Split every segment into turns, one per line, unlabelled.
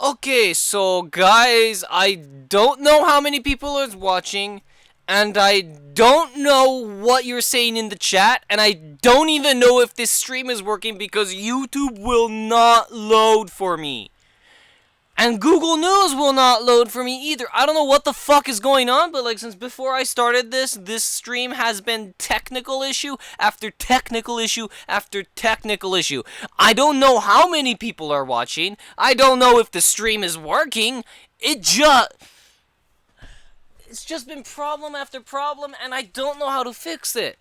Okay, so guys, I don't know how many people are watching, and I don't know what you're saying in the chat, and I don't even know if this stream is working because YouTube will not load for me. And Google News will not load for me either. I don't know what the fuck is going on, but like since before I started this stream has been technical issue after technical issue after technical issue. I don't know how many people are watching. I don't know if the stream is working. It's just been problem after problem and I don't know how to fix it.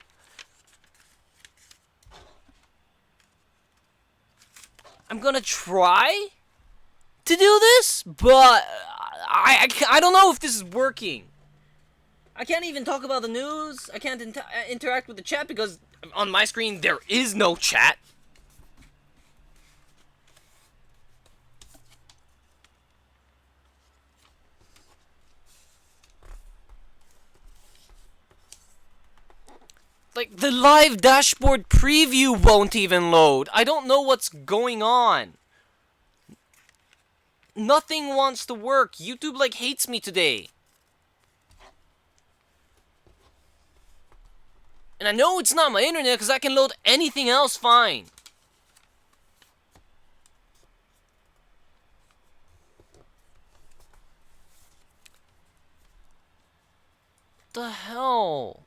I'm gonna try to do this, but I don't know if this is working. I can't even talk about the news. I can't interact with the chat because on my screen there is no chat. Like, the live dashboard preview won't even load. I don't know what's going on. Nothing wants to work. YouTube, like, hates me today. And I know it's not my internet, because I can load anything else fine. The hell?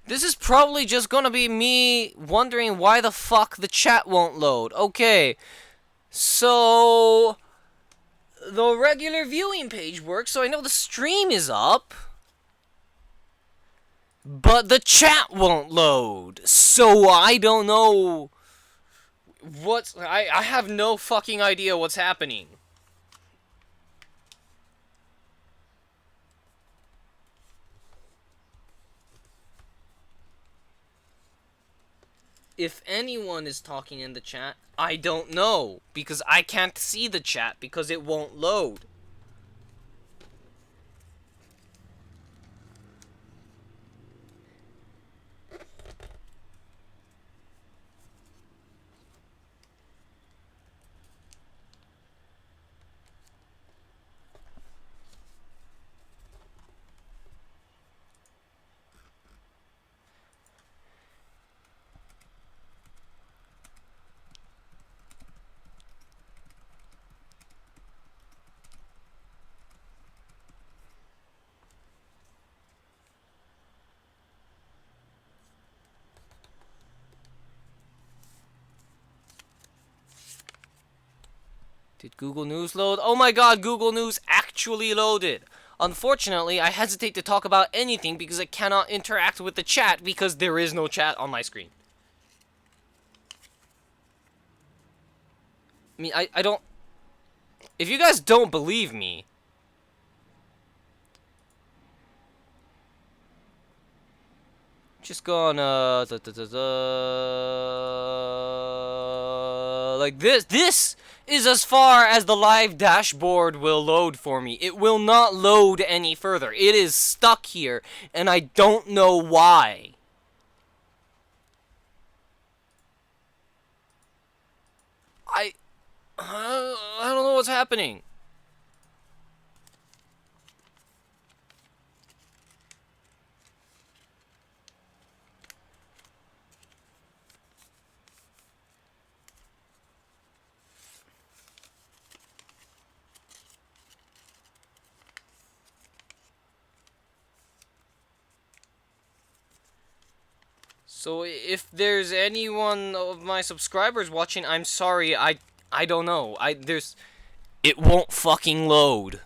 This is probably just gonna be me wondering why the fuck the chat won't load. Okay. So the regular viewing page works, so I know the stream is up. But the chat won't load. So I don't know what's... I have no fucking idea what's happening. If anyone is talking in the chat, I don't know. Because I can't see the chat because it won't load. Did Google News load? Oh my god, Google News actually loaded. Unfortunately, I hesitate to talk about anything because I cannot interact with the chat because there is no chat on my screen. I mean, I don't... If you guys don't believe me... Just go on, like this. This is as far as the live dashboard will load for me. It will not load any further. It is stuck here, and I don't know why. I don't know what's happening. So if there's anyone of my subscribers watching, I'm sorry. I don't know. It won't fucking load.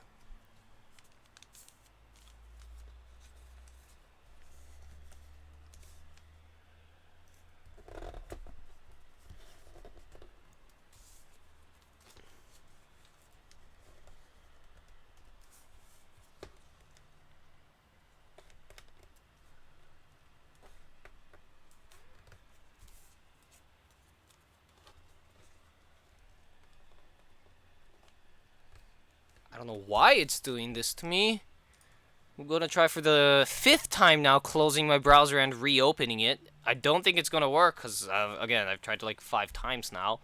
I don't know why it's doing this to me. I'm gonna try for the 5th time now, closing my browser and reopening it. I don't think it's gonna work, because, again, I've tried like 5 times now.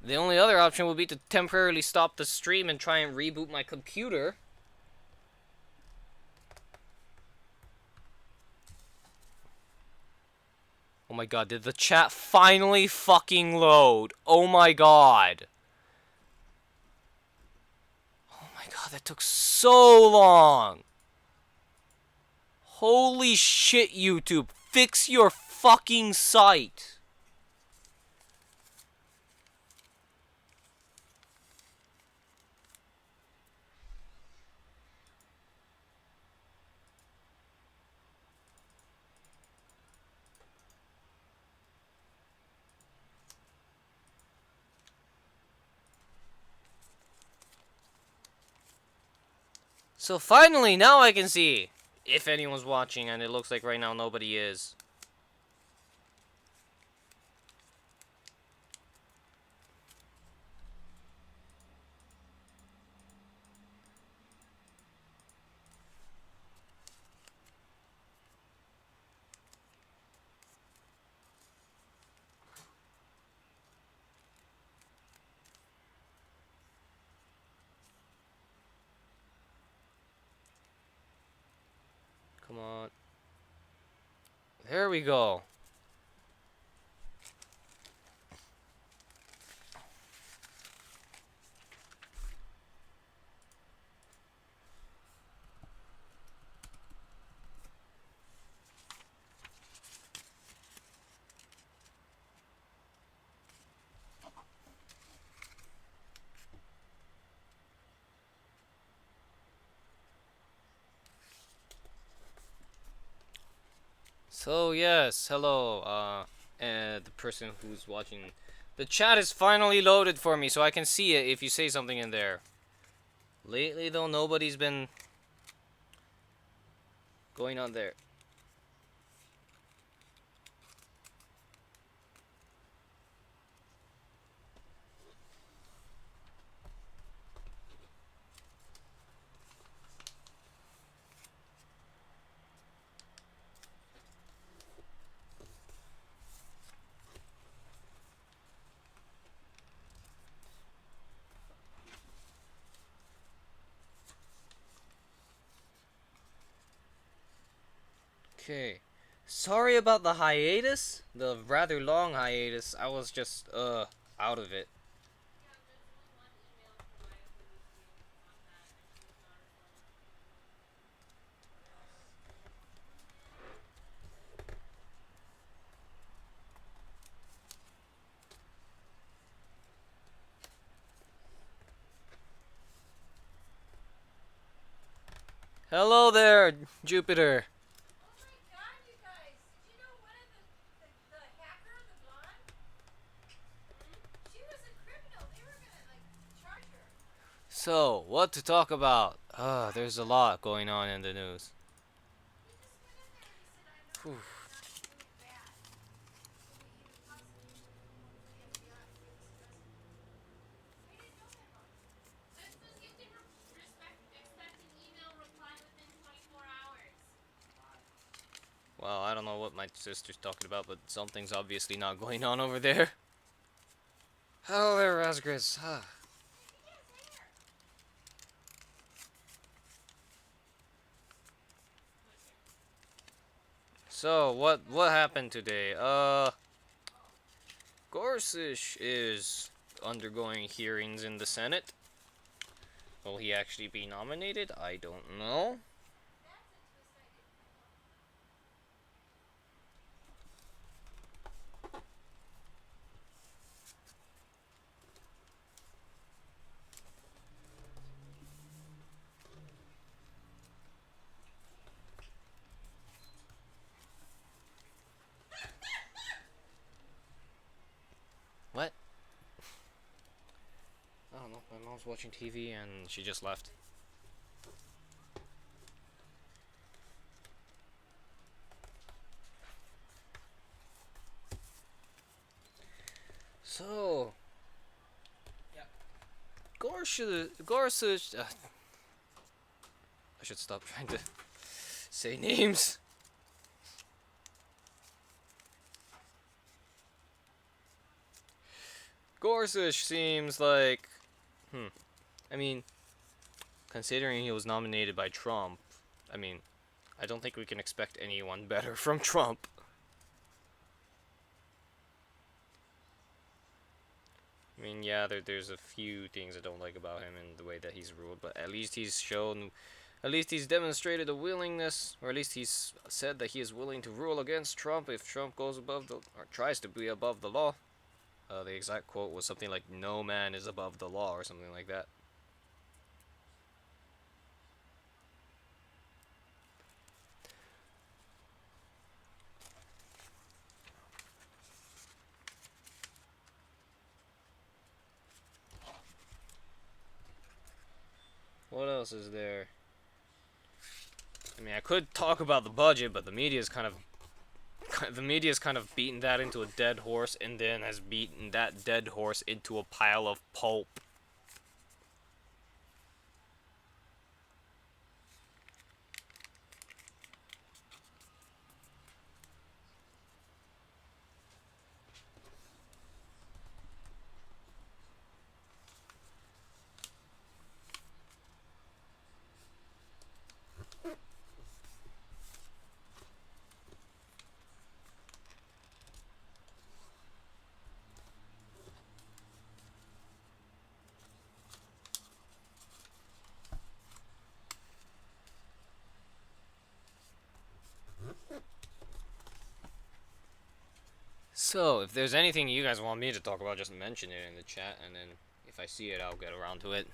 The only other option would be to temporarily stop the stream and try and reboot my computer. Oh my god, did the chat finally fucking load? Oh my god. Oh my god, that took so long. Holy shit, YouTube. Fix your fucking site. So finally, now I can see if anyone's watching, and it looks like right now nobody is. Come on. There we go. So yes, hello, the person who's watching. The chat is finally loaded for me, so I can see it if you say something in there. Lately, though, nobody's been going on there. Okay. Sorry about the hiatus, the rather long hiatus. I was just, out of it. Hello there, Jupiter. So, what to talk about? There's a lot going on in the news. Whew. Well, I don't know what my sister's talking about, but something's obviously not going on over there. Hello there, Razgris. So, what happened today? Gorsuch is undergoing hearings in the Senate. Will he actually be nominated? I don't know. What? I don't know. My mom's watching TV and she just left. So, Gorsuch. I should stop trying to say names. Gorsuch seems like, I mean, considering he was nominated by Trump, I mean, I don't think we can expect anyone better from Trump. I mean, yeah, there's a few things I don't like about him and the way that he's ruled, but at least he's demonstrated a willingness, or at least he's said that he is willing to rule against Trump if Trump goes above or tries to be above the law. The exact quote was something like, "No man is above the law," or something like that. What else is there? I mean, I could talk about the budget, but the media's kind of beaten that into a dead horse, and then has beaten that dead horse into a pile of pulp. So, if there's anything you guys want me to talk about, just mention it in the chat, and then if I see it, I'll get around to it.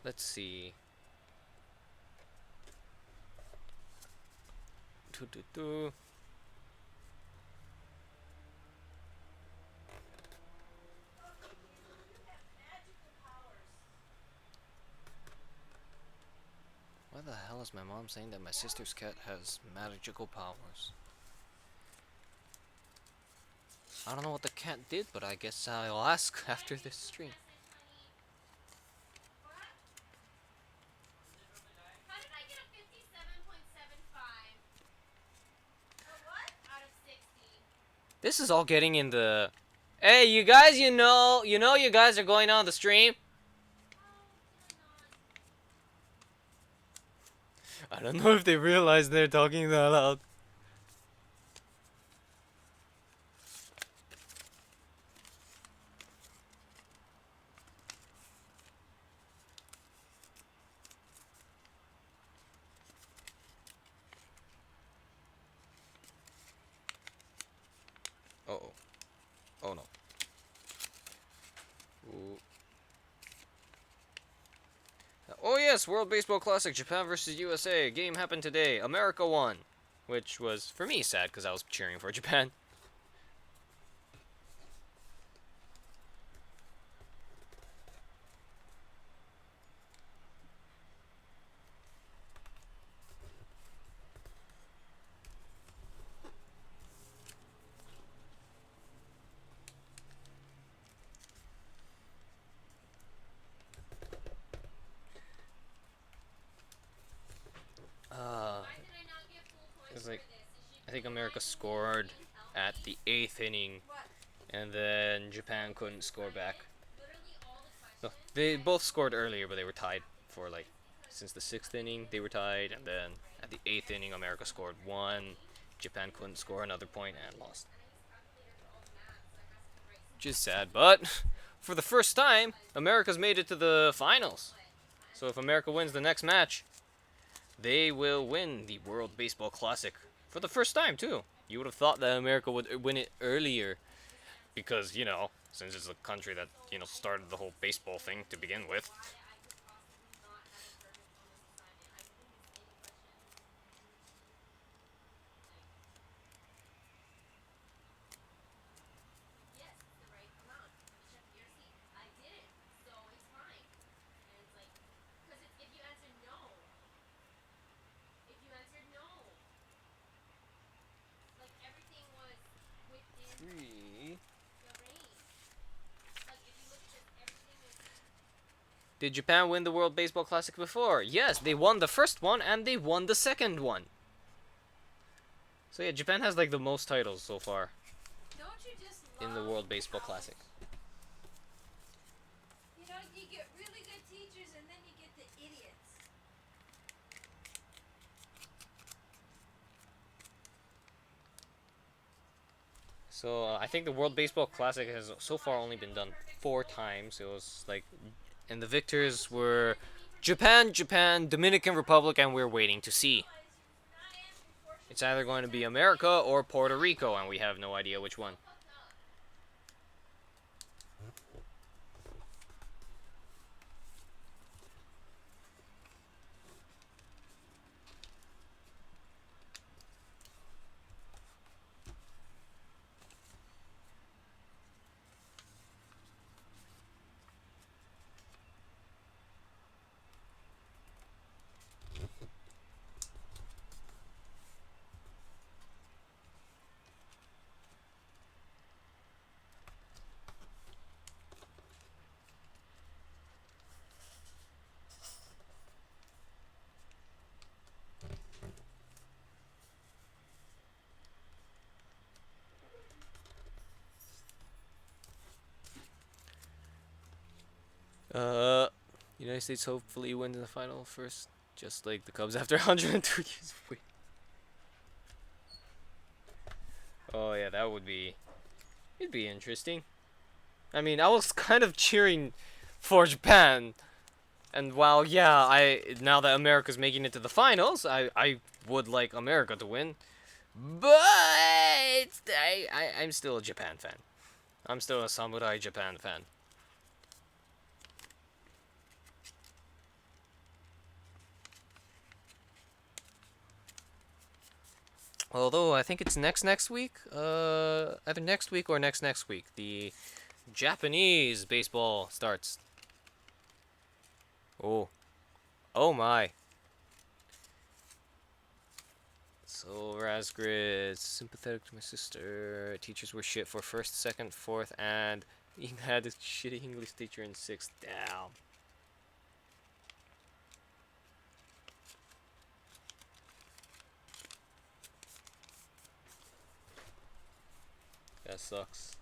Let's see. Doo-doo-doo. Why the hell is my mom saying that my sister's cat has magical powers? I don't know what the cat did, but I guess I'll ask after this stream. This is all getting in the... Hey, you guys, you know you guys are going on the stream? I don't know if they realize they're talking that loud. Uh-oh. Oh no. Ooh. Oh yes, World Baseball Classic, Japan versus USA. Game happened today. America won. Which was, for me, sad because I was cheering for Japan. It was like, I think America scored at the 8th inning, and then Japan couldn't score back. No, they both scored earlier, but they were tied for like, since the 6th inning they were tied, and then at the 8th inning America scored one. Japan couldn't score another point and lost. Which is sad, but for the first time, America's made it to the finals. So if America wins the next match, they will win the World Baseball Classic for the first time too. You would have thought that America would win it earlier because, since it's the country that, started the whole baseball thing to begin with. Did Japan win the World Baseball Classic before? Yes, they won the first one and they won the second one. So yeah, Japan has like the most titles so far in the World Baseball Classic.
You know, you get really good teachers and then you get the idiots.
So I think the World Baseball Classic has so far only been done 4 times. It was like, and the victors were Japan, Dominican Republic, and we're waiting to see. It's either going to be America or Puerto Rico, and we have no idea which one. Uh, United States hopefully wins in the final first, just like the Cubs after 102 years of waiting. Oh yeah, that would be. It'd be interesting. I mean, I was kind of cheering for Japan, and while yeah, I now that America's making it to the finals, I would like America to win, but I'm still a Japan fan. I'm still a Samurai Japan fan. Although I think it's next week. Either next week or next week. The Japanese baseball starts. Oh, oh my. So Razgrid, sympathetic to my sister. Teachers were shit for first, second, fourth, and he had a shitty English teacher in sixth. Damn. That sucks.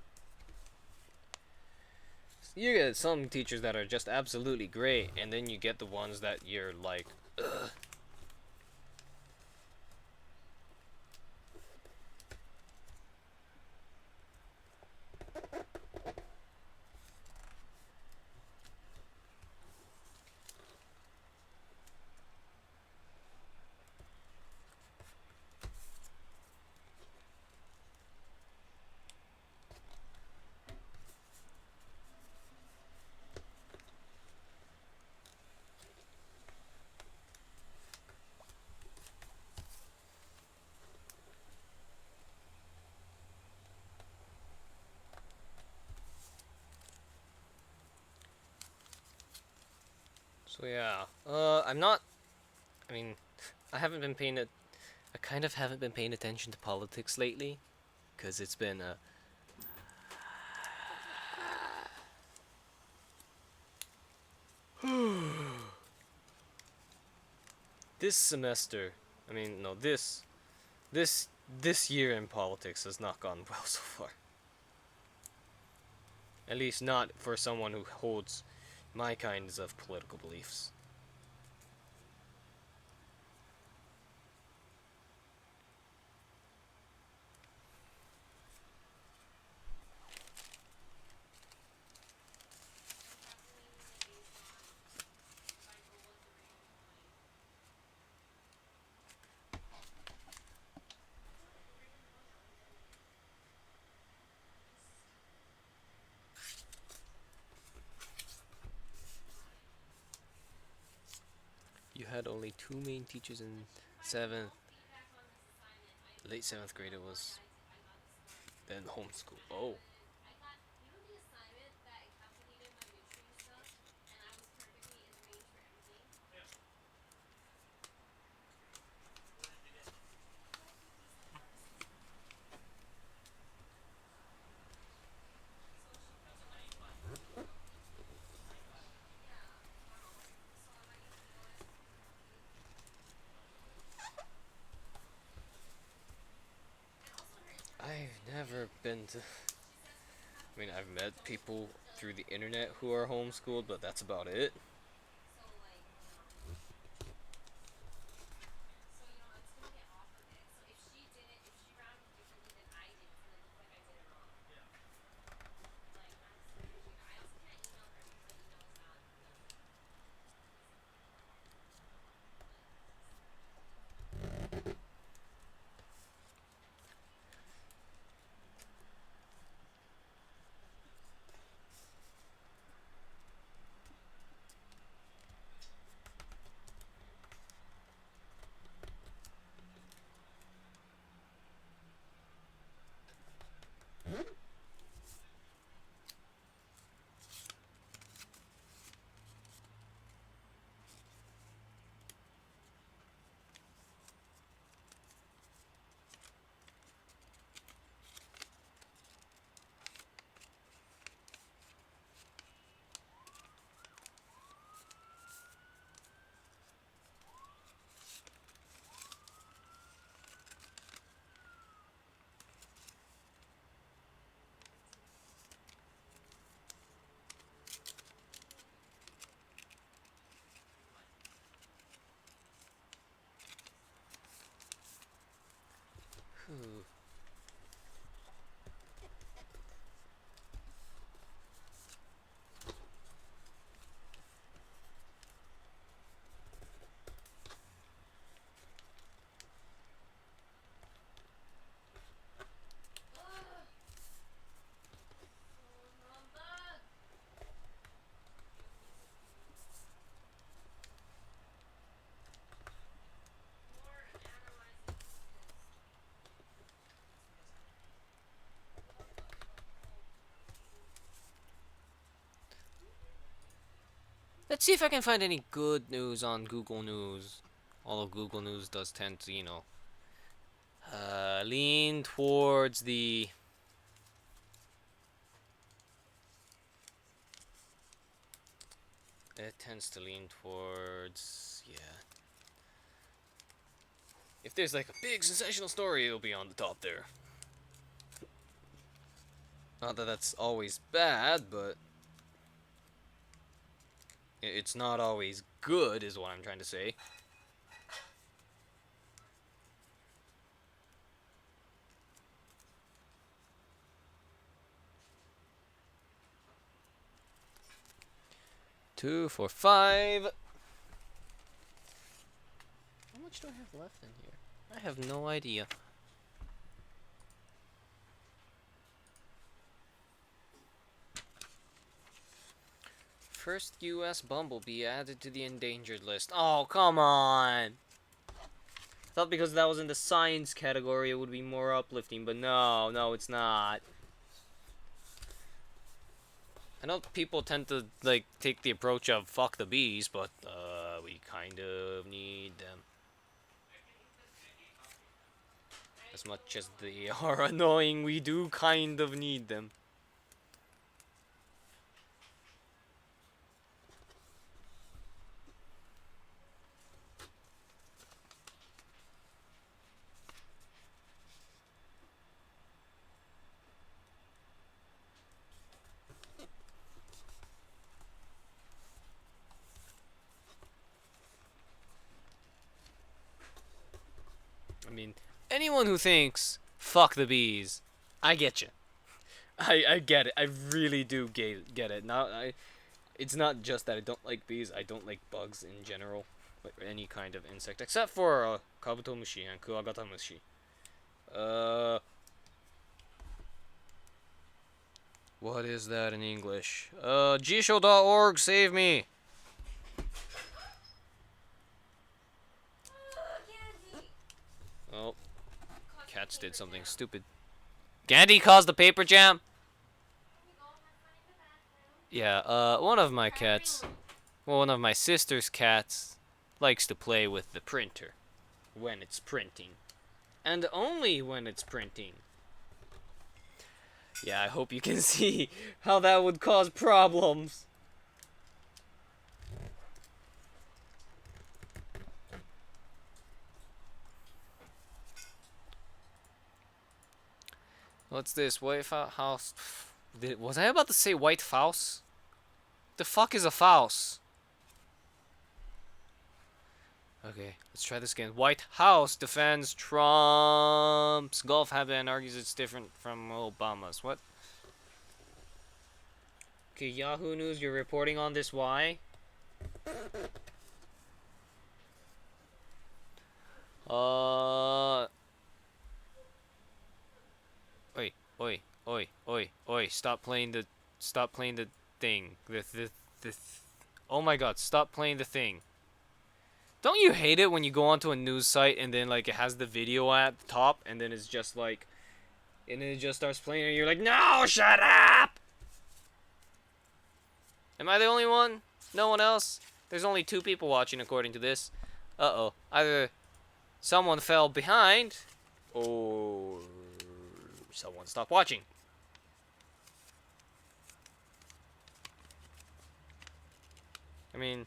You get some teachers that are just absolutely great, and then you get the ones that you're like, ugh. So yeah, I'm not. I mean, I haven't been paying it. I kind of haven't been paying attention to politics lately, cause it's been this semester. I mean, no, this this year in politics has not gone well so far. At least not for someone who holds my kinds of political beliefs. You had only 2 main teachers in seventh, late seventh grade. It was then homeschool. Oh, never been to. I mean, I've met people through the internet who are homeschooled, but that's about it. Let's see if I can find any good news on Google News. Although Google News does tend to, lean towards the. It tends to lean towards, yeah. If there's like a big sensational story, it'll be on the top there. Not that that's always bad, but it's not always good, is what I'm trying to say. Two, four, five. How much do I have left in here? I have no idea. First U.S. bumblebee added to the endangered list. Oh, come on! I thought because that was in the science category it would be more uplifting, but no, it's not. I know people tend to, like, take the approach of fuck the bees, but, we kind of need them. As much as they are annoying, we do kind of need them. I mean, anyone who thinks, fuck the bees, I get you. I get it. I really do get it. Now, it's not just that I don't like bees, I don't like bugs in general. Like any kind of insect, except for kabutomushi and kuwagatamushi. What is that in English? Jisho.org, save me! Oh, cats did something stupid. Gandhi caused the paper jam? Yeah, one of my cats, well, one of my sister's cats, likes to play with the printer when it's printing. And only when it's printing. Yeah, I hope you can see how that would cause problems. What's this? White House. Was I about to say White House? The fuck is a Faust? Okay, let's try this again. White House defends Trump's golf habit and argues it's different from Obama's. What? Okay, Yahoo News, you're reporting on this. Why? Oi, oi, oi, oi, oi! Stop playing the thing. The. Oh my God! Stop playing the thing. Don't you hate it when you go onto a news site and then like it has the video at the top and then it's just like, and then it just starts playing and you're like, no, shut up! Am I the only one? No one else? There's only 2 people watching according to this. Uh-oh. Either someone fell behind or someone stopped watching. I mean,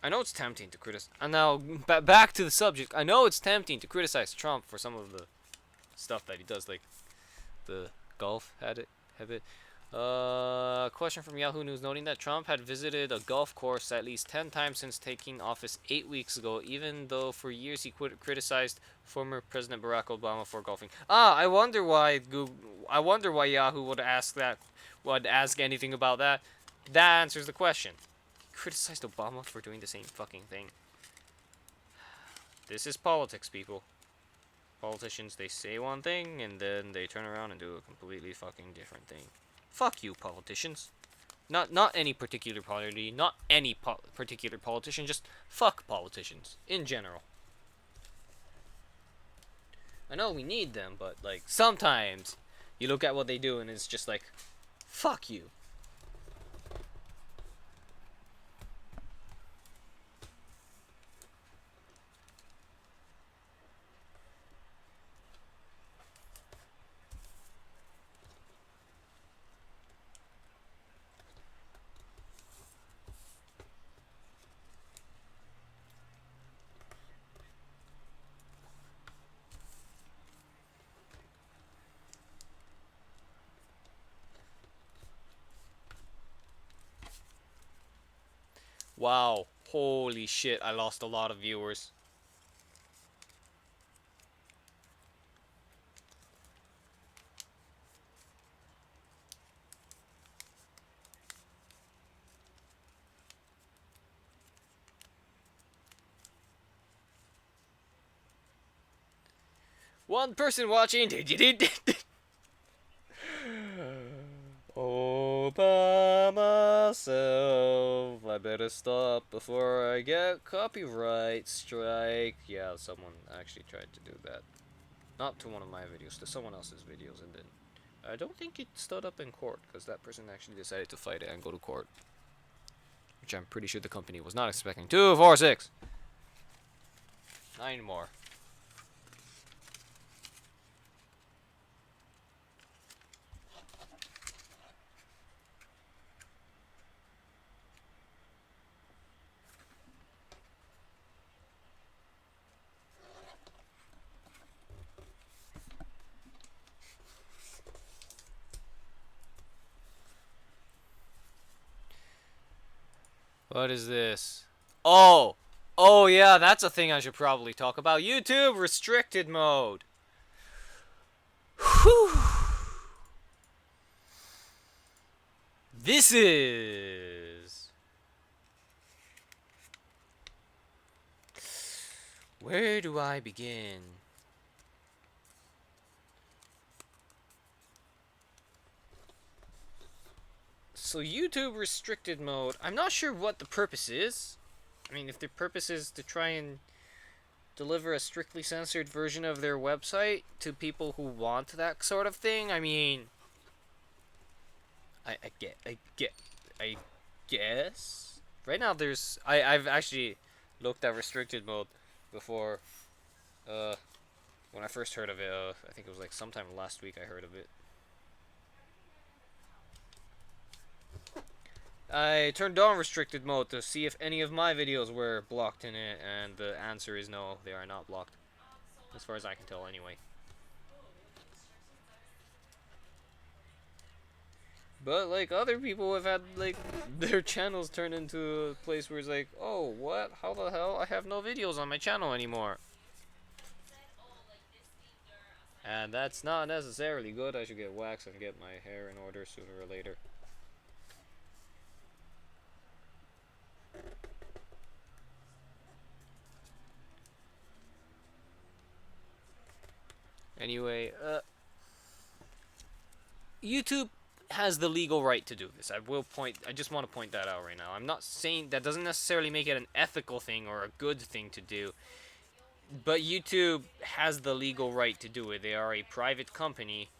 I know it's tempting to criticize. And now, back to the subject. I know it's tempting to criticize Trump for some of the stuff that he does, like the golf habit. Question from Yahoo News noting that Trump had visited a golf course at least 10 times since taking office 8 weeks ago, even though for years he criticized former President Barack Obama for golfing. I wonder why Yahoo would ask that, would ask anything about that. That answers the question. He criticized Obama for doing the same fucking thing. This is politics, people. Politicians, they say one thing and then they turn around and do a completely fucking different thing. Fuck you, politicians. Not any particular party, not any particular politician, just fuck politicians in general. I know we need them, but like sometimes you look at what they do and it's just like, fuck you. Wow. Holy shit, I lost a lot of viewers. One person watching. Obama self. I better stop before I get copyright strike. Yeah, someone actually tried to do that. Not to one of my videos, to someone else's videos, and then I don't think it stood up in court because that person actually decided to fight it and go to court, which I'm pretty sure the company was not expecting. 2, 4, 6, 9 more. What is this? Oh! Oh yeah, that's a thing I should probably talk about. YouTube restricted mode. Whew. This is... Where do I begin? So YouTube restricted mode, I'm not sure what the purpose is. I mean, if the purpose is to try and deliver a strictly censored version of their website to people who want that sort of thing, I mean, I guess. Right now I've actually looked at restricted mode before, when I first heard of it. I think it was like sometime last week I heard of it. I turned on restricted mode to see if any of my videos were blocked in it, and the answer is no, they are not blocked. As far as I can tell, anyway. But like other people have had like their channels turned into a place where it's like, oh, what? How the hell? I have no videos on my channel anymore. And that's not necessarily good. I should get waxed and get my hair in order sooner or later. Anyway, YouTube has the legal right to do this. I just want to point that out right now. I'm not saying that doesn't necessarily make it an ethical thing or a good thing to do. But YouTube has the legal right to do it. They are a private company.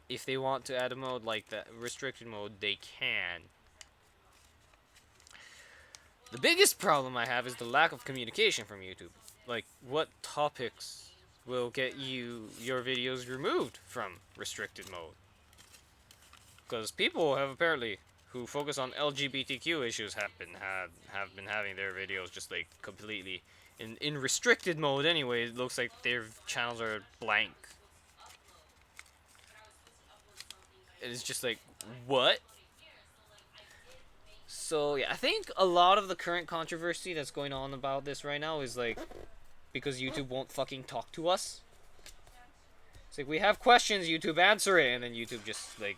If they want to add a mode like that, restricted mode, they can. The biggest problem I have is the lack of communication from YouTube. Like, what topics will get your videos removed from restricted mode? Because people have apparently who focus on LGBTQ issues have been having their videos just like completely in restricted mode anyway. It looks like their channels are blank. It's just like, what? So yeah, I think a lot of the current controversy that's going on about this right now is like because YouTube won't fucking talk to us. It's like we have questions, YouTube answer it, and then YouTube just like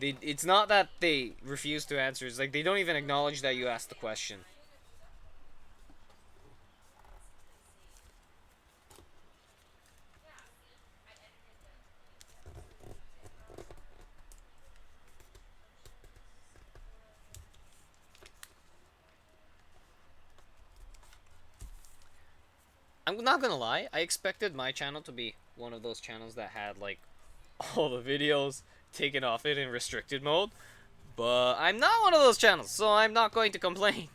it's not that they refuse to answer. It's like they don't even acknowledge that you asked the question. I'm not gonna lie, I expected my channel to be one of those channels that had like all the videos taken off it in restricted mode, but I'm not one of those channels, so I'm not going to complain.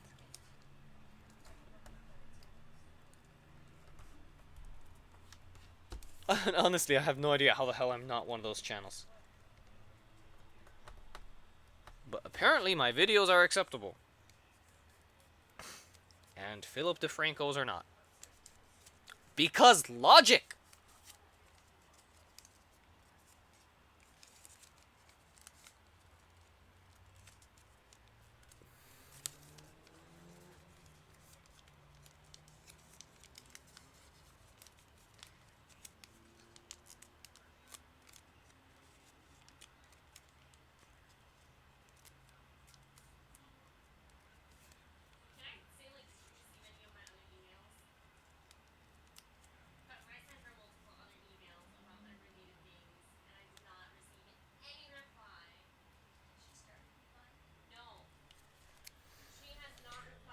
Honestly, I have no idea how the hell I'm not one of those channels. But apparently my videos are acceptable. And Philip DeFranco's are not. Because logic!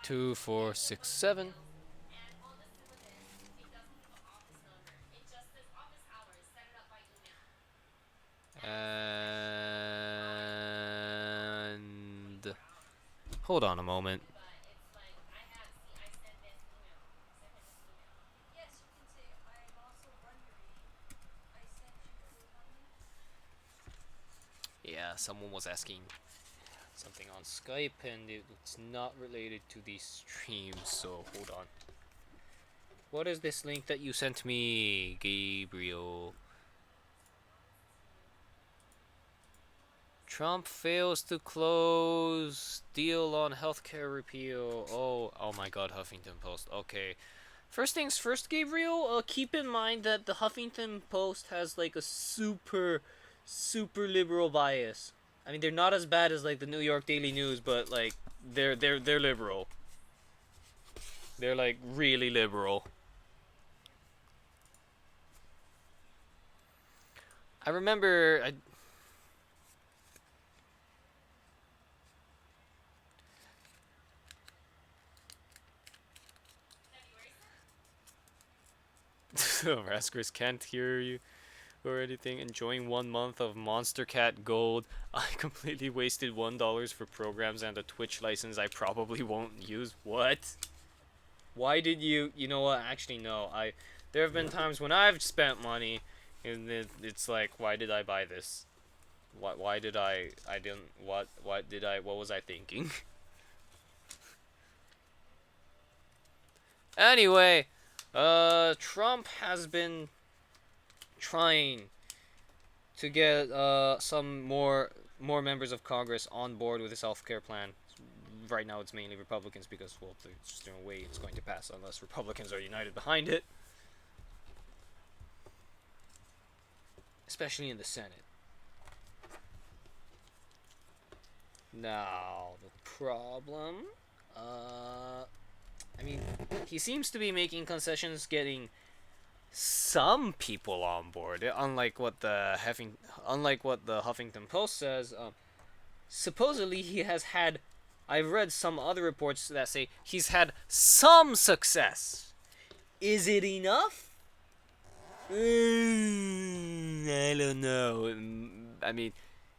Two, 4, 6, 7. And hold on a moment. Yeah, someone was asking something on Skype and it's not related to these streams, so hold on. What is this link that you sent me, Gabriel? Trump fails to close deal on healthcare repeal. Oh my god, Huffington Post. Okay. First things first, Gabriel, keep in mind that the Huffington Post has like a super liberal bias. I mean, they're not as bad as like the New York Daily News, but like they're liberal. They're like really liberal. I remember Raskers can't hear you or anything. Enjoying 1 month of Monster Cat Gold. I completely wasted $1 for programs and a Twitch license I probably won't use. What? Why did you? You know what? Actually, no. There have been times when I've spent money, and it's like, why did I buy this? Why did I? I didn't. What did I? What was I thinking? Anyway, Trump has been trying to get some more more members of Congress on board with this healthcare plan. Right now, it's mainly Republicans because, well, there's just no way it's going to pass unless Republicans are united behind it, especially in the Senate. Now, the problem, I mean, he seems to be making concessions, getting some people on board. Unlike what the Huffington Post says, supposedly he has had. I've read some other reports that say he's had some success. Is it enough? I don't know. I mean,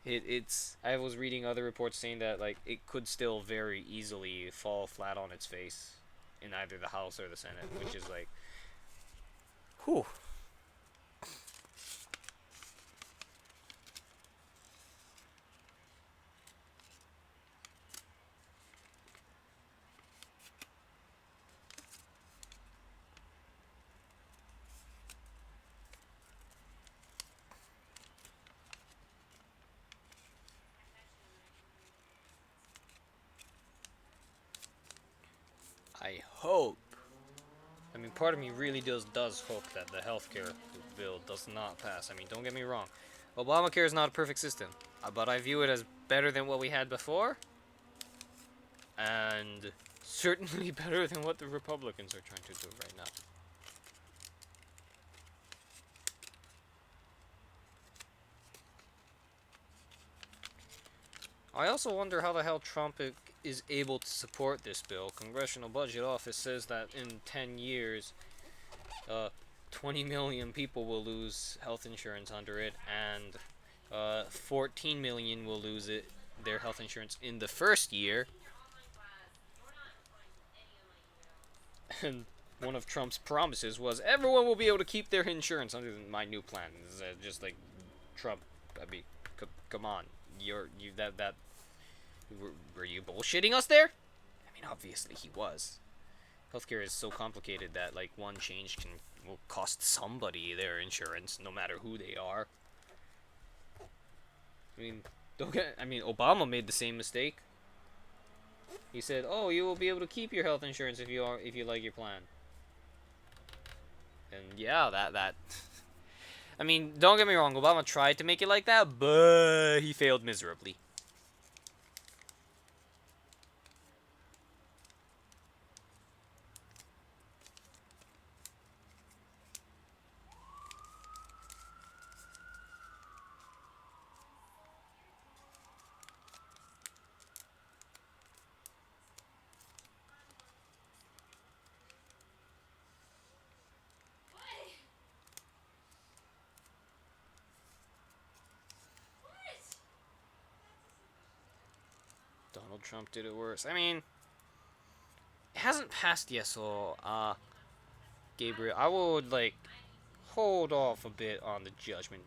it's. I was reading other reports saying that like it could still very easily fall flat on its face in either the House or the Senate, which is like, whew. I hope. I mean, part of me really does hope that the healthcare bill does not pass. I mean, don't get me wrong. Obamacare is not a perfect system, but I view it as better than what we had before, and certainly better than what the Republicans are trying to do right now. I also wonder how the hell Trump is able to support this bill. Congressional Budget Office says that in 10 years, 20 million people will lose health insurance under it, and 14 million will lose their health insurance in the first year. And one of Trump's promises was everyone will be able to keep their insurance under my new plan. Just like Trump, I mean, come on, were you bullshitting us there? I mean, obviously he was. Healthcare is so complicated that like one change will cost somebody their insurance, no matter who they are. I mean, Obama made the same mistake. He said, "Oh, you will be able to keep your health insurance if you like your plan." And yeah, that. I mean, don't get me wrong. Obama tried to make it like that, but he failed miserably. Donald Trump did it worse. I mean, it hasn't passed yet, so Gabriel, I would like hold off a bit on the judgment.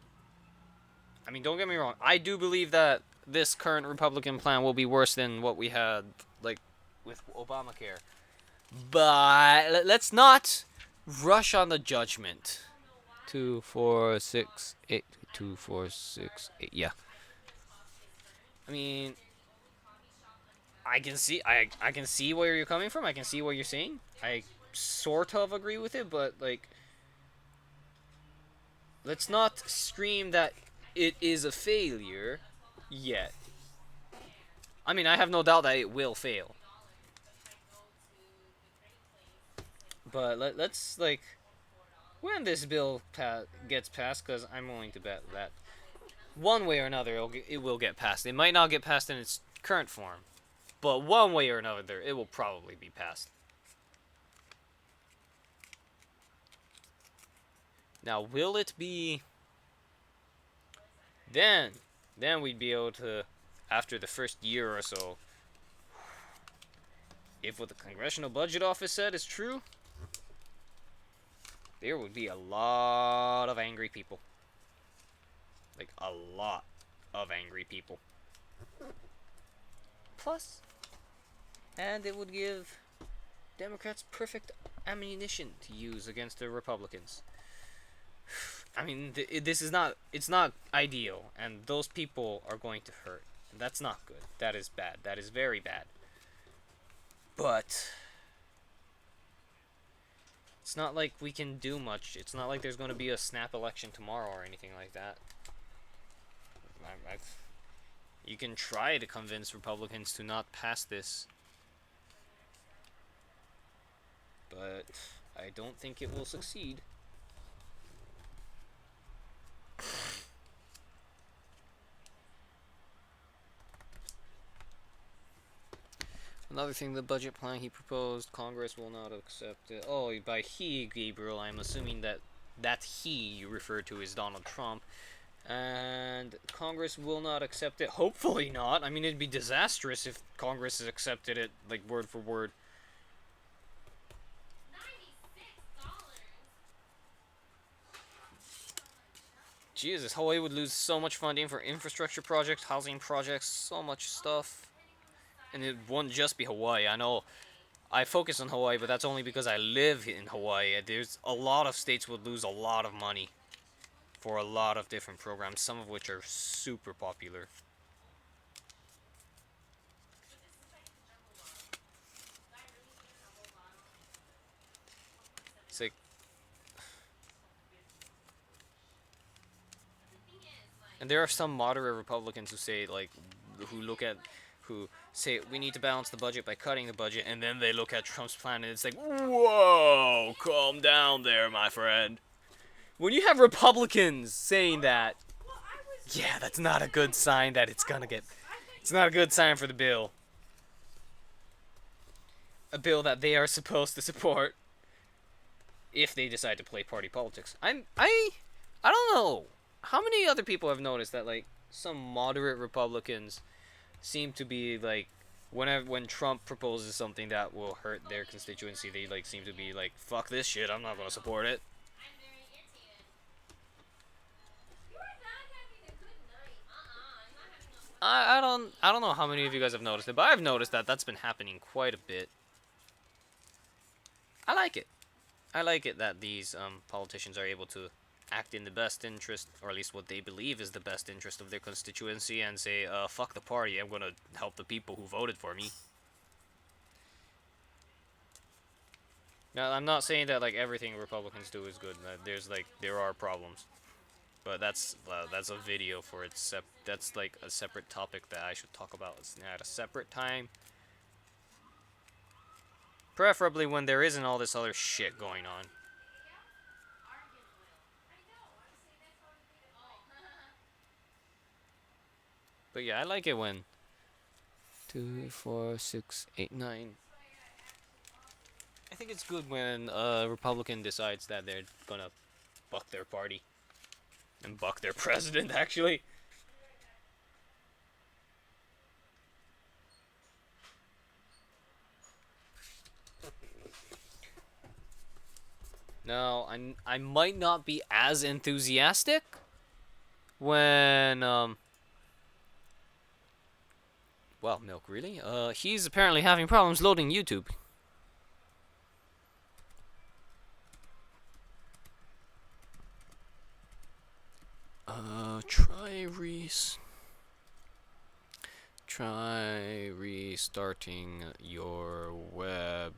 I mean, don't get me wrong. I do believe that this current Republican plan will be worse than what we had like with Obamacare. But let's not rush on the judgment. 2, 4, 6, 8. 2, 4, 6, 8. Yeah. I mean, I can see where you're coming from. I can see what you're saying. I sort of agree with it, but like, let's not scream that it is a failure yet. I mean, I have no doubt that it will fail. But let's like, when this bill gets passed, because I'm willing to bet that one way or another it will get passed. It might not get passed in its current form, but one way or another it will probably be passed. Now, will it be then we'd be able to, after the first year or so, if what the Congressional Budget Office said is true, there would be a lot of angry people. Like, a lot of angry people. Plus, and it would give Democrats perfect ammunition to use against the Republicans. I mean, this is not, it's not ideal, and those people are going to hurt. And that's not good. That is bad. That is very bad. But it's not like we can do much. It's not like there's going to be a snap election tomorrow or anything like that. You can try to convince Republicans to not pass this, but I don't think it will succeed. Another thing, the budget plan he proposed, Congress will not accept it. Oh, by he, Gabriel, I'm assuming that he you refer to is Donald Trump. And Congress will not accept it. Hopefully not. I mean, it'd be disastrous if Congress accepted it, like, word for word. Jesus, Hawaii would lose so much funding for infrastructure projects, housing projects, so much stuff. And it won't just be Hawaii. I know I focus on Hawaii, but that's only because I live in Hawaii. There's a lot of states would lose a lot of money for a lot of different programs, some of which are super popular. It's like, and there are some moderate Republicans who say, like, who say we need to balance the budget by cutting the budget, and then they look at Trump's plan and it's like, whoa, calm down there, my friend. When you have Republicans saying that, yeah, that's not a good sign that it's gonna get. It's not a good sign for the bill. A bill that they are supposed to support if they decide to play party politics. I don't know. How many other people have noticed that, like, some moderate Republicans seem to be like, when Trump proposes something that will hurt their constituency, they like seem to be like, fuck this shit, I'm not gonna support it. I don't know how many of you guys have noticed it, but I've noticed that that's been happening quite a bit. I like it. I like it that these politicians are able to act in the best interest, or at least what they believe is the best interest of their constituency, and say, fuck the party, I'm gonna help the people who voted for me. Now, I'm not saying that, like, everything Republicans do is good. There are problems. But that's a video for its that's like a separate topic that I should talk about at a separate time. Preferably when there isn't all this other shit going on. But yeah, I like it when 2, 4, 6, 8, 9. I think it's good when a Republican decides that they're gonna buck their party. And buck their president, actually. Now, I might not be as enthusiastic when, well, Milk, really? He's apparently having problems loading YouTube. Try restarting your web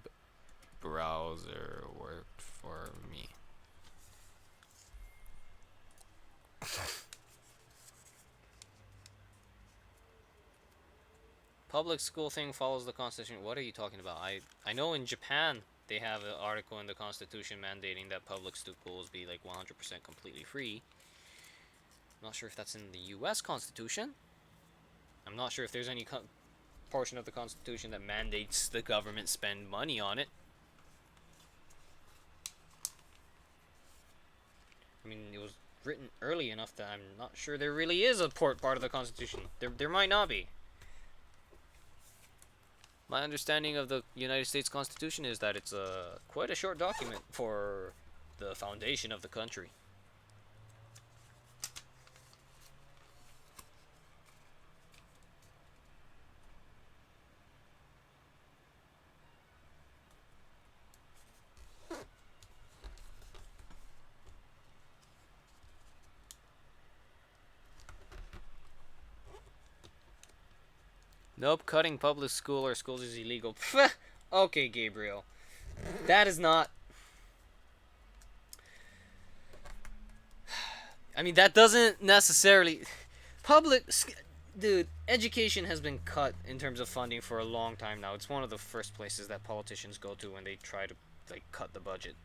browser. Worked for me. Public school thing follows the Constitution. What are you talking about? I know in Japan they have an article in the Constitution mandating that public schools be like 100% completely free. I'm not sure if that's in the U.S. Constitution. I'm not sure if there's any portion of the Constitution that mandates the government spend money on it. I mean, it was written early enough that I'm not sure there really is a part of the Constitution. There might not be. My understanding of the United States Constitution is that it's quite a short document for the foundation of the country. Nope, cutting public school or schools is illegal. Pfft. Okay, Gabriel. That is not. I mean, that doesn't necessarily. Public. Dude, education has been cut in terms of funding for a long time now. It's one of the first places that politicians go to when they try to, like, cut the budget.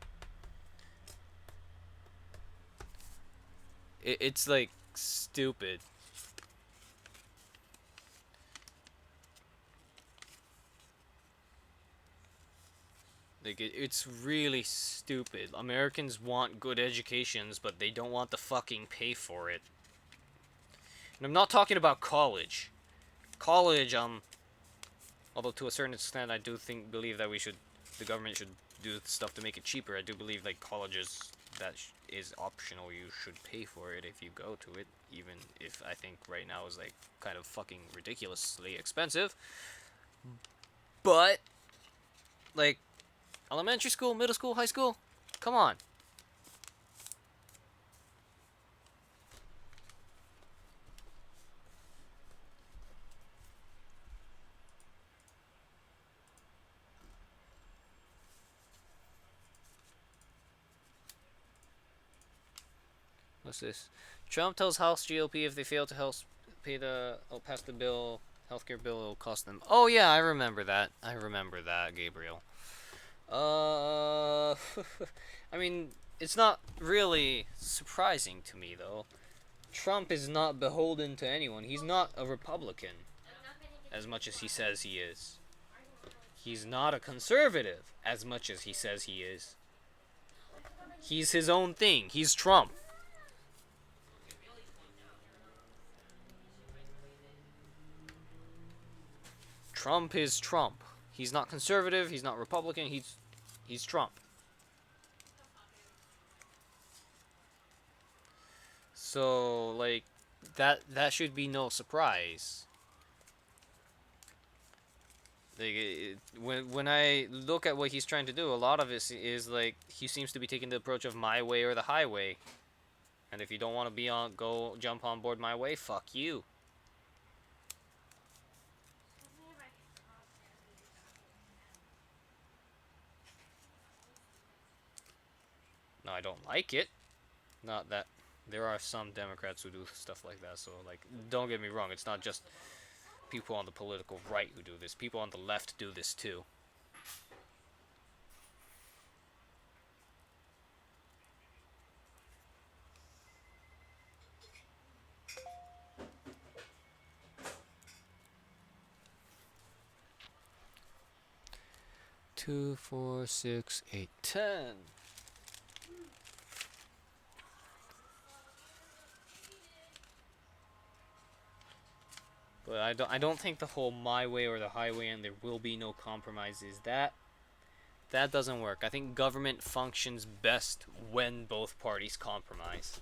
It's, like, stupid. Like, it's really stupid. Americans want good educations, but they don't want to fucking pay for it. And I'm not talking about college. College, although to a certain extent, I do believe that the government should do stuff to make it cheaper. I do believe, like, colleges that is optional. You should pay for it if you go to it, even if I think right now is, like, kind of fucking ridiculously expensive. But, like, elementary school, middle school, high school, come on. What's this? Trump tells House GOP if they fail to pass the bill, healthcare bill, it'll cost them. Oh yeah, I remember that. I remember that, Gabriel. Uh, I mean, it's not really surprising to me though. Trump is not beholden to anyone. He's not a Republican, as much as he says he is. He's not a conservative, as much as he says he is. He's his own thing. He's Trump. Trump is Trump. He's not conservative. He's not Republican. He's Trump. So like that should be no surprise. Like when I look at what he's trying to do, a lot of it is like he seems to be taking the approach of my way or the highway. And if you don't want to go jump on board my way, fuck you. No, I don't like it. Not that there are some Democrats who do stuff like that. So like, don't get me wrong. It's not just people on the political right who do this. People on the left do this too. Two, 4, 6, 8, 10. But I don't think the whole my way or the highway and there will be no compromises. That doesn't work. I think government functions best when both parties compromise.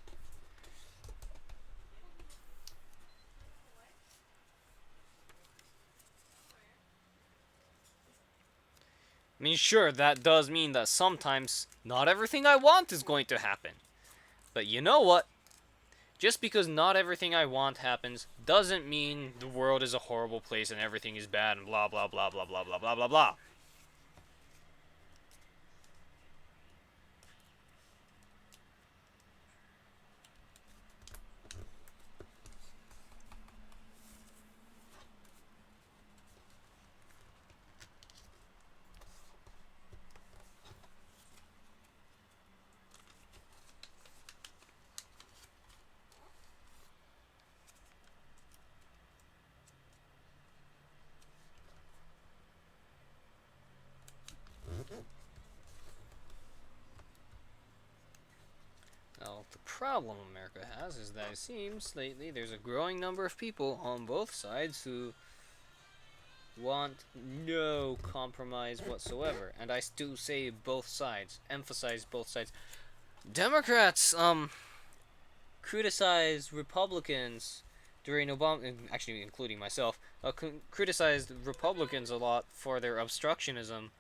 I mean, sure, that does mean that sometimes not everything I want is going to happen. But you know what? Just because not everything I want happens doesn't mean the world is a horrible place and everything is bad and blah blah blah blah blah blah blah blah blah. Now, the problem America has is that it seems lately there's a growing number of people on both sides who want no compromise whatsoever. And I do say both sides, emphasize both sides. Democrats, criticized Republicans during Obama, actually including myself, criticized Republicans a lot for their obstructionism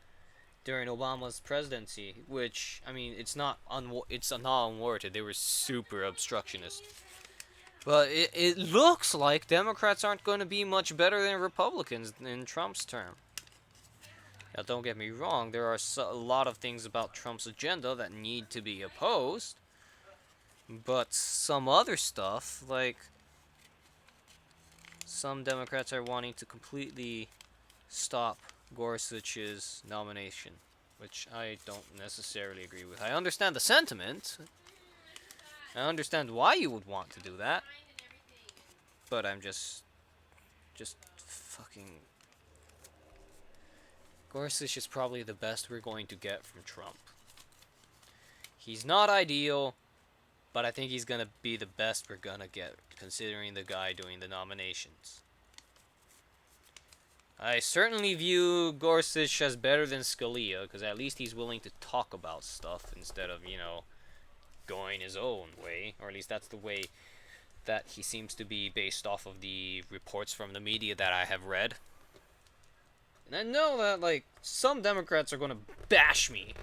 during Obama's presidency, which I mean, it's not unwarranted. They were super obstructionist. But it looks like Democrats aren't going to be much better than Republicans in Trump's term. Now, don't get me wrong, there are a lot of things about Trump's agenda that need to be opposed, but some other stuff, like some Democrats are wanting to completely stop Gorsuch's nomination, which I don't necessarily agree with. I understand the sentiment. I understand why you would want to do that, but I'm just fucking. Gorsuch is probably the best we're going to get from Trump. He's not ideal, but I think he's gonna be the best we're gonna get, considering the guy doing the nominations. I certainly view Gorsuch as better than Scalia, because at least he's willing to talk about stuff instead of, going his own way. Or at least that's the way that he seems to be based off of the reports from the media that I have read. And I know that, like, some Democrats are gonna bash me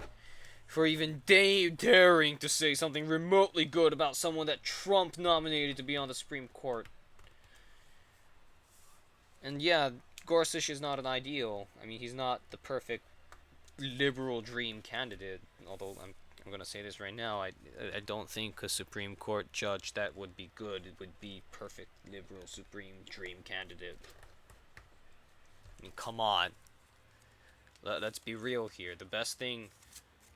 for even daring to say something remotely good about someone that Trump nominated to be on the Supreme Court. And yeah, Gorsuch is not an ideal. I mean, he's not the perfect liberal dream candidate. Although I'm gonna say this right now, I don't think a Supreme Court judge that would be good. It would be perfect liberal supreme dream candidate. I mean, come on. Let's be real here. The best thing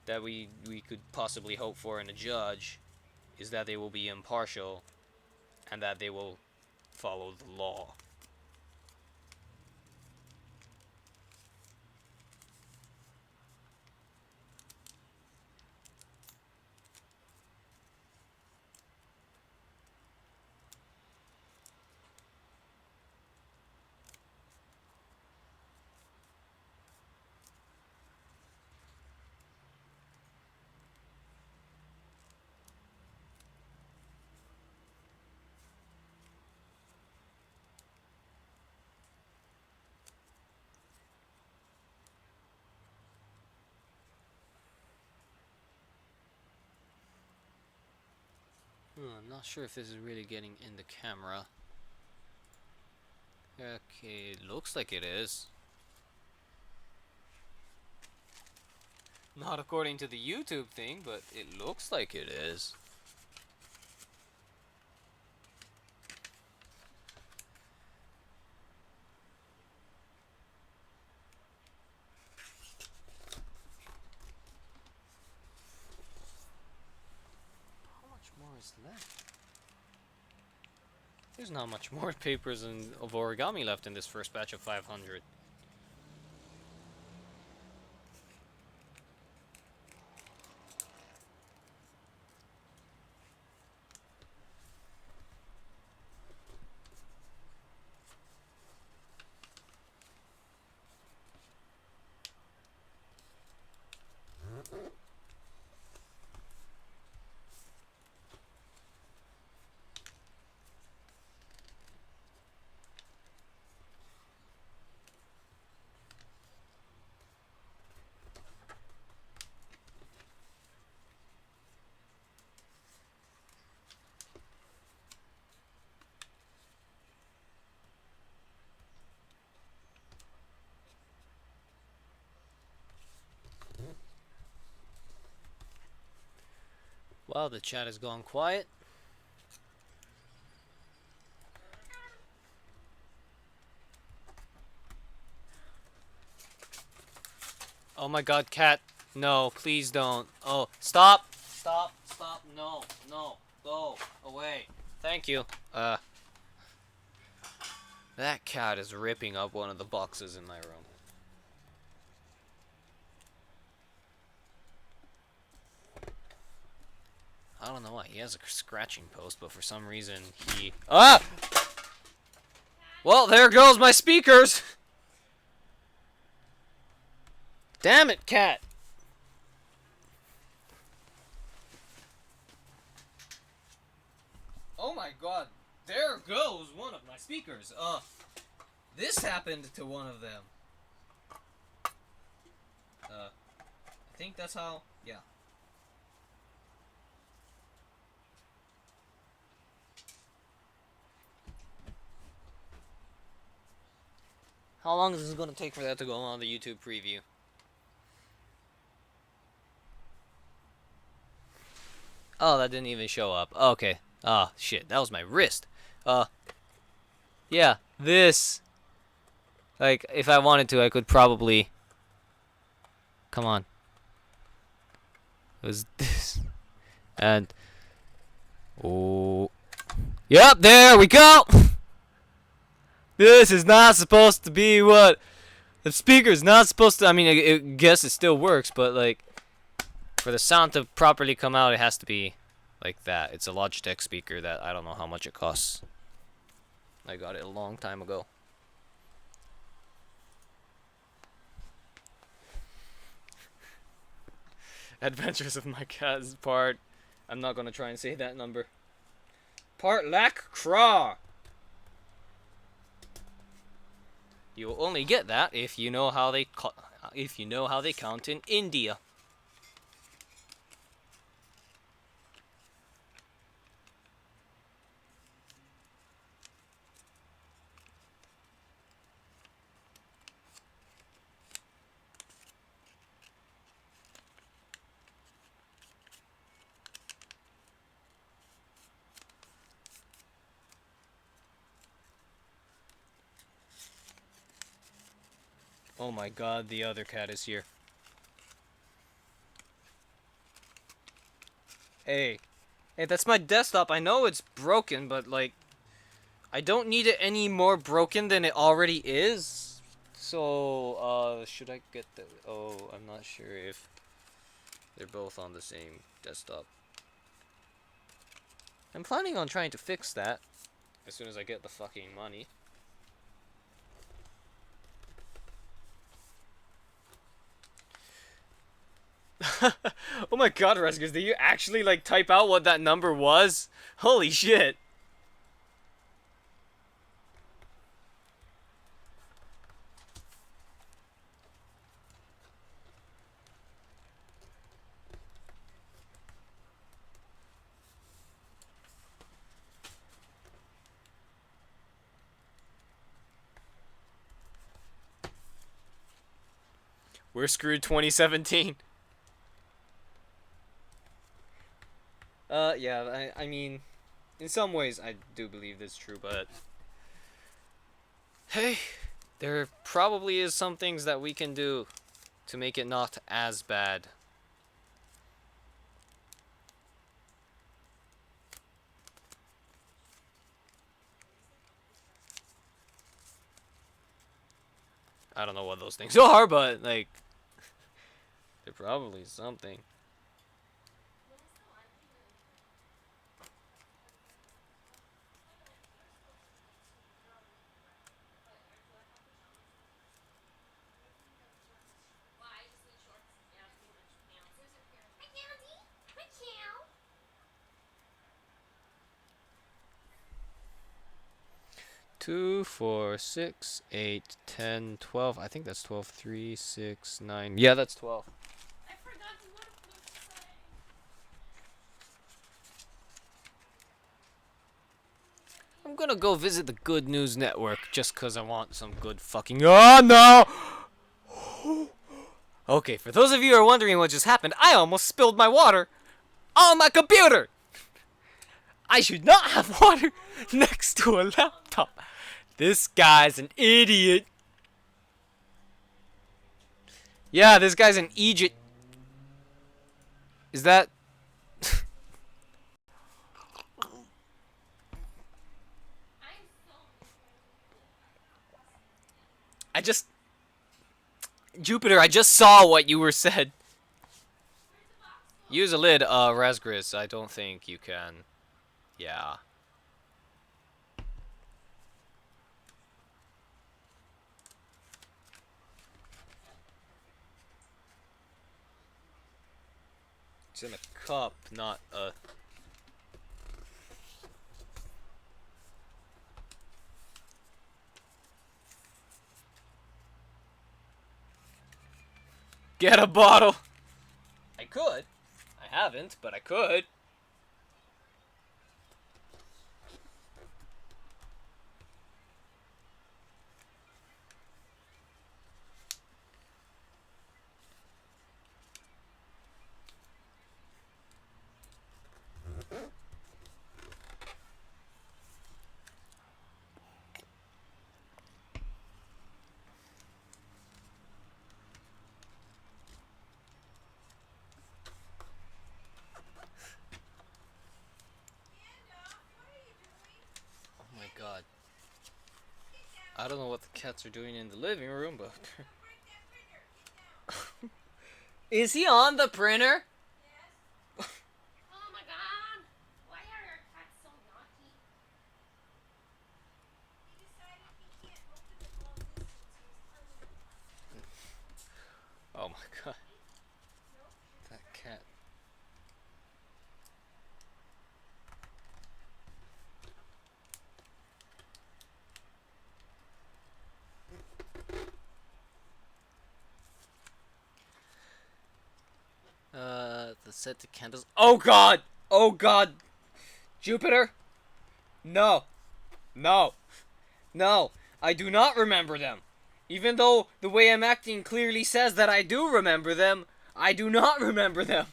that we could possibly hope for in a judge is that they will be impartial and that they will follow the law. I'm not sure if this is really getting in the camera. Okay, it looks like it is. Not according to the YouTube thing, but it looks like it is. How much more is left? There's not much more papers of origami left in this first batch of 500. Wow, the chat has gone quiet. Oh my god, cat. No, please don't. Oh, stop! Stop, no, go away. Thank you. That cat is ripping up one of the boxes in my room. I don't know why. He has a scratching post, but for some reason he... Ah! Well, there goes my speakers! Damn it, cat! Oh my god. There goes one of my speakers. This happened to one of them. I think that's how... Yeah. How long is this gonna take for that to go on the YouTube preview? Oh, that didn't even show up. Okay. Ah, shit. That was my wrist. Yeah. This. Like, if I wanted to, I could probably... Come on. It was this. And... Oh... Yep, there we go! This is not supposed to be what... The speaker's not supposed to... I mean, I guess it still works, but, like... For the sound to properly come out, it has to be like that. It's a Logitech speaker that I don't know how much it costs. I got it a long time ago. Adventures of My Cat's part... I'm not gonna try and say that number. Part Lac Craw. You will only get that if you know how they count in India. Oh my god, the other cat is here. Hey. Hey, that's my desktop. I know it's broken, but like... I don't need it any more broken than it already is. So, should I get the... Oh, I'm not sure if they're both on the same desktop. I'm planning on trying to fix that as soon as I get the fucking money. Oh my god, Rescues, did you actually, like, type out what that number was? Holy shit. We're screwed 2017. Yeah, I mean, in some ways I do believe that's true, but... Hey, there probably is some things that we can do to make it not as bad. I don't know what those things are, but, like, they're probably something. Two, 4, 6, 8, 10, 12. I think that's 12. 3, 6, 9. Yeah, that's 12.
I forgot what it was to say.
I'm gonna go visit the Good News Network just cause I want some good fucking... Oh, no! Okay, for those of you who are wondering what just happened, I almost spilled my water on my computer! I should not have water next to a laptop. This guy's an idiot. Yeah, this guy's an Egypt. Is that... I just... Jupiter, I just saw what you were said. Use a lid, Razgris. I don't think you can. Yeah. It's in a cup, not a... Get a bottle! I could. I haven't, but I could. my god. I don't know what the cats are doing in the living room, but... Is he on the printer?
Yes. Oh my god! Why are our cats so naughty? He decided he can't open it long distance. He was telling me.
Oh my god.
Nope.
That cat. The scented candles. Oh god! Oh god! Jupiter? No. No. No. I do not remember them. Even though the way I'm acting clearly says that I do remember them, I do not remember them.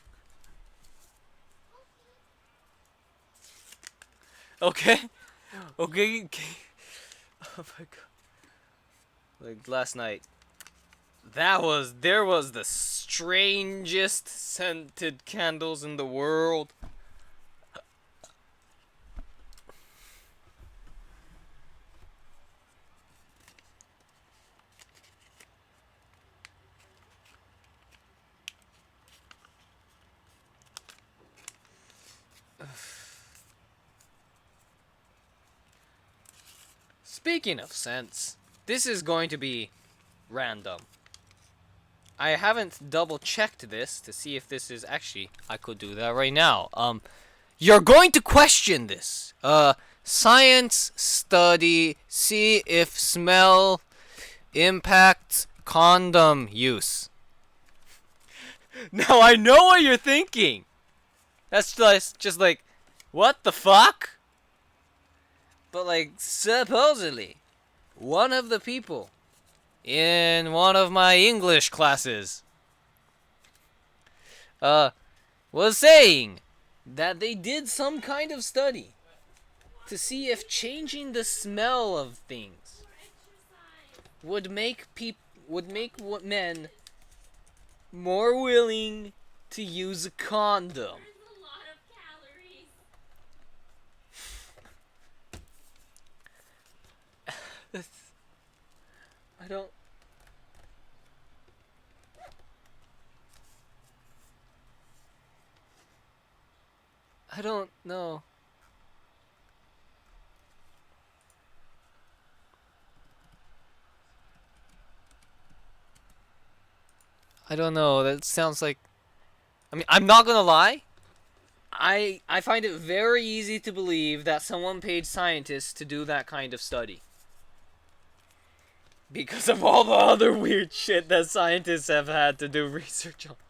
Okay? Okay? Okay. Oh my god. Like last night. There was the strangest scented candles in the world. Speaking of scents, this is going to be random. I haven't double checked this to see if this is actually, I could do that right now. You're going to question this. Science study, see if smell impacts condom use. Now I know what you're thinking. That's just like, what the fuck? But like, supposedly, one of the people in one of my English classes was saying that they did some kind of study to see if changing the smell of things would make men more willing to use a condom.
There's a lot of calories.
I don't. I don't know. I don't know. That sounds like. I mean, I'm not gonna lie. I find it very easy to believe that someone paid scientists to do that kind of study. Because of all the other weird shit that scientists have had to do research on.
That's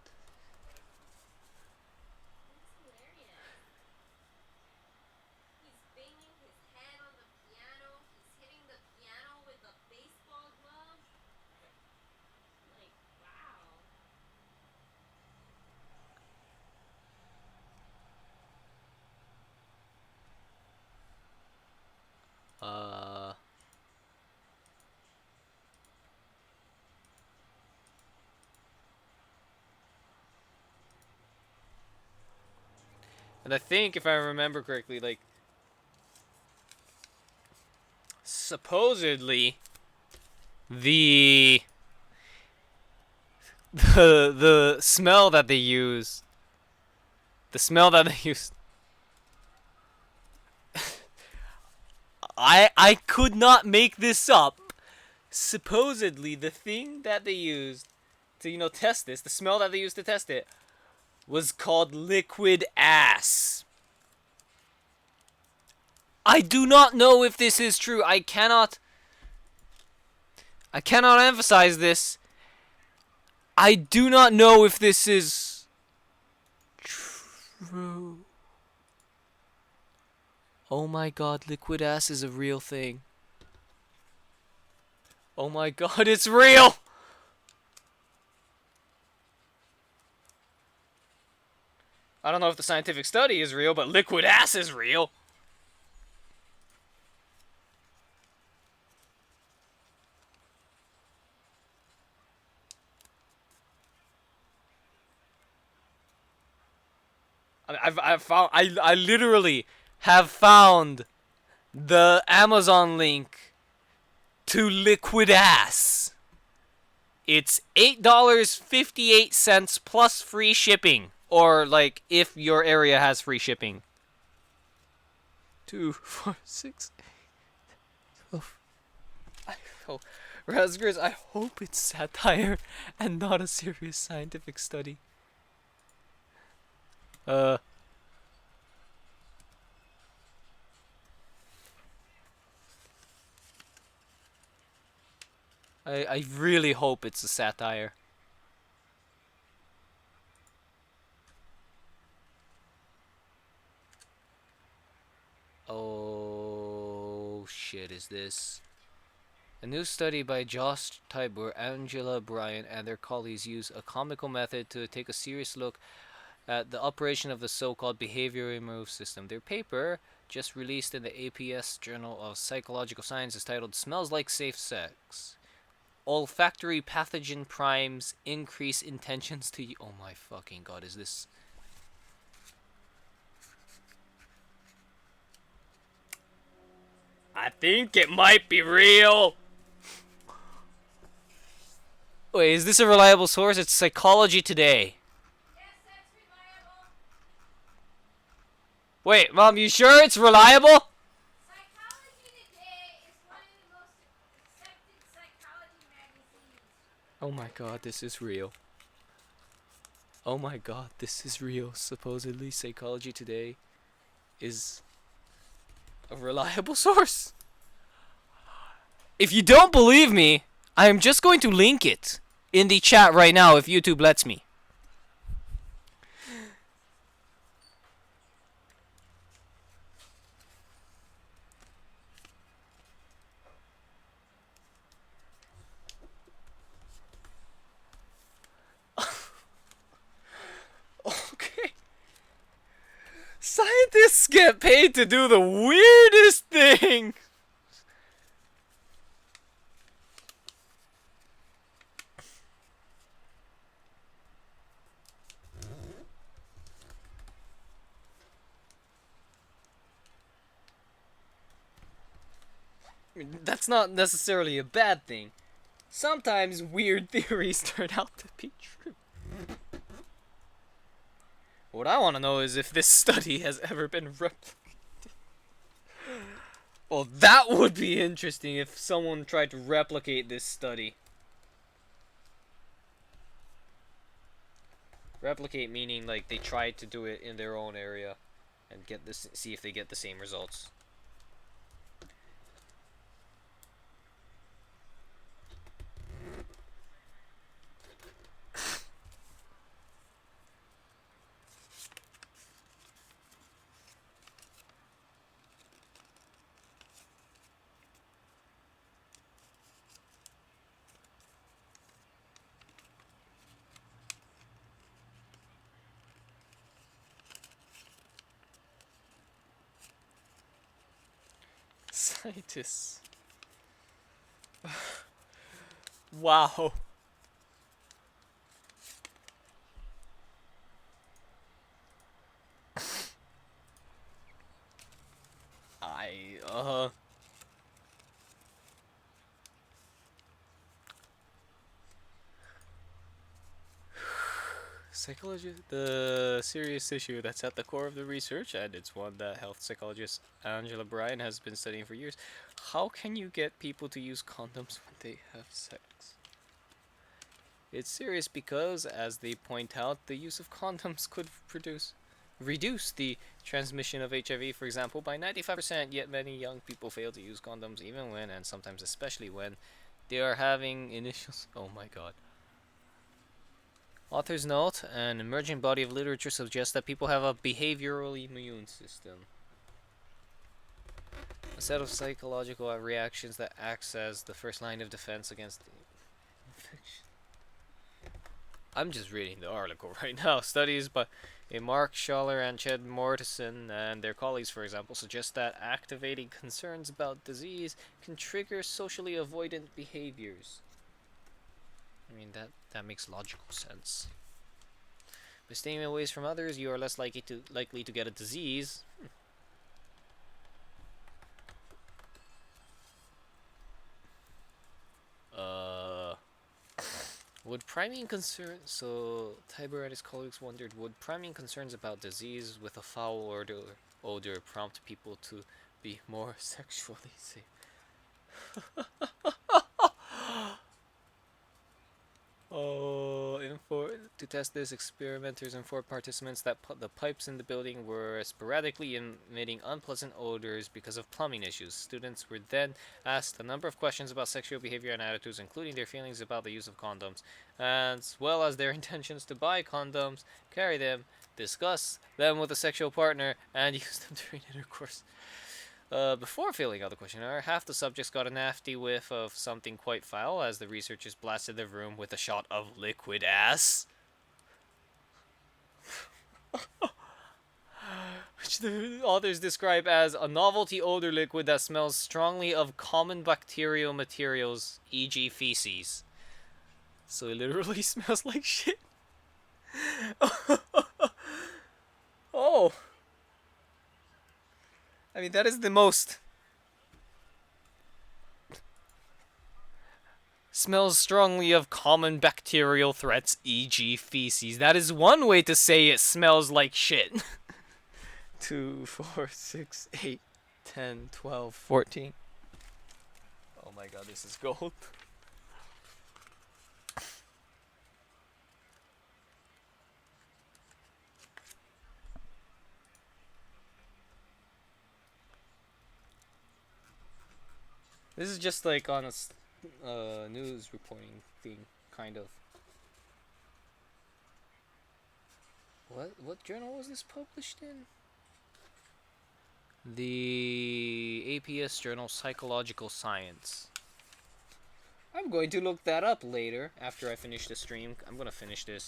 hilarious. He's banging his head on the piano. He's hitting the piano with a baseball glove. Like, wow.
Uh. And I think, if I remember correctly, like, supposedly, the the smell that they use, the smell that they use, I could not make this up. Supposedly, the thing that they used to test this, the smell that they used to test it, was called liquid ass. I do not know if this is true. I cannot emphasize this. I do not know if this is true. Oh my god, liquid ass is a real thing. Oh my god, it's real! I don't know if the scientific study is real, but liquid ass is real. I literally have found the Amazon link to liquid ass. It's $8.58 plus free shipping. Or, like, if your area has free shipping. 2, 4, 6, 12. I hope, Razgers, I hope it's satire and not a serious scientific study. Uh. I really hope it's a satire. Oh shit, is this? A new study by Josh Tybor, Angela Bryan, and their colleagues use a comical method to take a serious look at the operation of the so-called behavioral move system. Their paper, just released in the APS Journal of Psychological Science, is titled Smells Like Safe Sex. Olfactory pathogen primes increase intentions to... Oh my fucking god, is this... I think it might be real. Wait, is this a reliable source? It's Psychology Today.
Yes, that's reliable.
Wait, Mom, you sure it's reliable?
Psychology Today is one of the most accepted psychology magazines.
Oh my god, this is real. Oh my god, this is real. Supposedly, Psychology Today is a reliable source. If you don't believe me, I am just going to link it in the chat right now if YouTube lets me. Okay. Scientists get paid to do the weirdest thing. That's not necessarily a bad thing. Sometimes weird theories turn out to be true. What I want to know is if this study has ever been replicated. Well, that would be interesting if someone tried to replicate this study. Replicate meaning like they tried to do it in their own area and get this, see if they get the same results. Scientists. Wow. I Psychology, the serious issue that's at the core of the research, and it's one that health psychologist Angela Bryan has been studying for years. How can you get people to use condoms when they have sex? It's serious because, as they point out, the use of condoms could reduce the transmission of HIV, for example, by 95%, yet many young people fail to use condoms even when, and sometimes especially when, they are having initial... Oh my god. Authors note, an emerging body of literature suggests that people have a behavioral immune system. A set of psychological reactions that acts as the first line of defense against infection. I'm just reading the article right now. Studies by Mark Schaller and Ched Mortensen and their colleagues, for example, suggest that activating concerns about disease can trigger socially avoidant behaviors. I mean, that makes logical sense. By staying away from others, you are less likely to get a disease. Would priming concerns so Tiber and his colleagues wondered, would priming concerns about disease with a foul odor prompt people to be more sexually safe? Oh, to test this, experimenters informed participants that the pipes in the building were sporadically emitting unpleasant odors because of plumbing issues. Students were then asked a number of questions about sexual behavior and attitudes, including their feelings about the use of condoms, as well as their intentions to buy condoms, carry them, discuss them with a sexual partner, and use them during intercourse. Before filling out the questionnaire, half the subjects got a nasty whiff of something quite foul as the researchers blasted the room with a shot of liquid ass. Which the authors describe as a novelty odor liquid that smells strongly of common bacterial materials, e.g., feces. So it literally smells like shit. Oh. I mean, that is the most. Smells strongly of common bacterial threats, e.g., feces. That is one way to say it smells like shit. 2, 4, 6, 8, 10, 12, 14. Oh my god, this is gold. This is just like on a news reporting thing, kind of. What journal was this published in? The APS journal Psychological Science. I'm going to look that up later after I finish the stream. I'm gonna finish the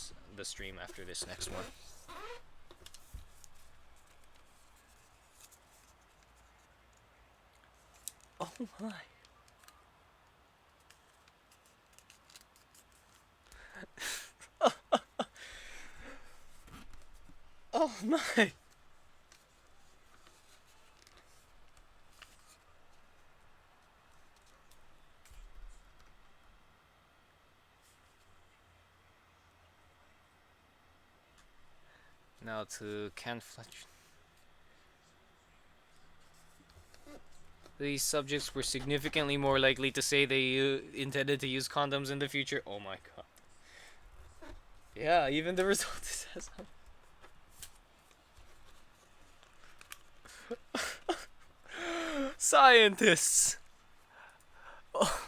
stream after this next one. Oh my. Oh my. Now to Ken Fletcher. These subjects were significantly more likely to say they intended to use condoms in the future. Oh my god. Yeah, even the result says scientists. Oh.